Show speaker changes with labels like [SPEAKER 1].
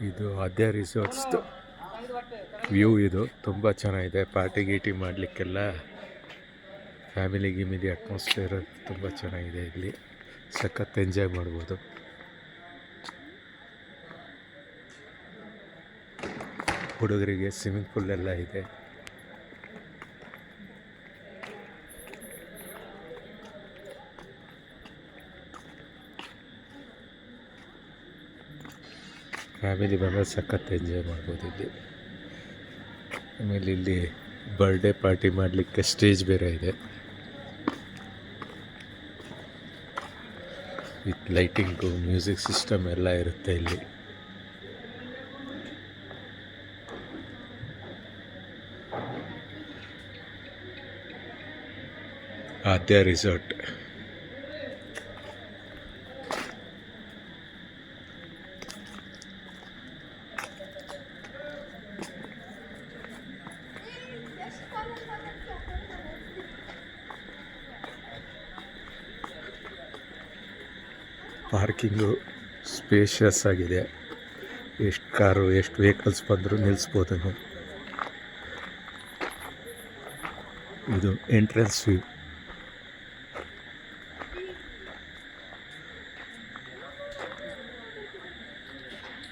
[SPEAKER 1] ಇದು ಆದ್ಯ ರಿಸಾರ್ಟ್ಸ್ದು ವ್ಯೂ. ಇದು ತುಂಬ ಚೆನ್ನಾಗಿದೆ. ಪಾರ್ಟಿ ಗೀಟಿ ಮಾಡಲಿಕ್ಕೆಲ್ಲ ಫ್ಯಾಮಿಲಿ ಗಿಮಿಲಿ ಅಟ್ಮಾಸ್ಫಿಯರ್ ತುಂಬ ಚೆನ್ನಾಗಿದೆ. ಇಲ್ಲಿ ಸಖತ್ ಎಂಜಾಯ್ ಮಾಡ್ಬೋದು. ಹುಡುಗರಿಗೆ ಸ್ವಿಮ್ಮಿಂಗ್ ಪೂಲ್ ಎಲ್ಲ ಇದೆ. ಫ್ಯಾಮಿಲಿ ಬಂದರೆ ಸಖತ್ ಎಂಜಾಯ್ ಮಾಡ್ಬೋದು ಇಲ್ಲಿ. ಆಮೇಲೆ ಇಲ್ಲಿ ಬರ್ಡೇ ಪಾರ್ಟಿ ಮಾಡಲಿಕ್ಕೆ ಸ್ಟೇಜ್ ಬೇರೆ ಇದೆ. ವಿತ್ ಲೈಟಿಂಗು, ಮ್ಯೂಸಿಕ್ ಸಿಸ್ಟಮ್ ಎಲ್ಲ ಇರುತ್ತೆ ಇಲ್ಲಿ. ಆದ್ಯ ರಿಸಾರ್ಟ್. ಪಾರ್ಕಿಂಗು ಸ್ಪೇಷಿಯಸ್ ಆಗಿದೆ. ಎಷ್ಟು ಕಾರು, ಎಷ್ಟು ವೆಹಿಕಲ್ಸ್ ಬಂದರೂ ನಿಲ್ಲಿಸ್ಬೋದು. ಇದು ಎಂಟ್ರೆನ್ಸ್ ವ್ಯೂ.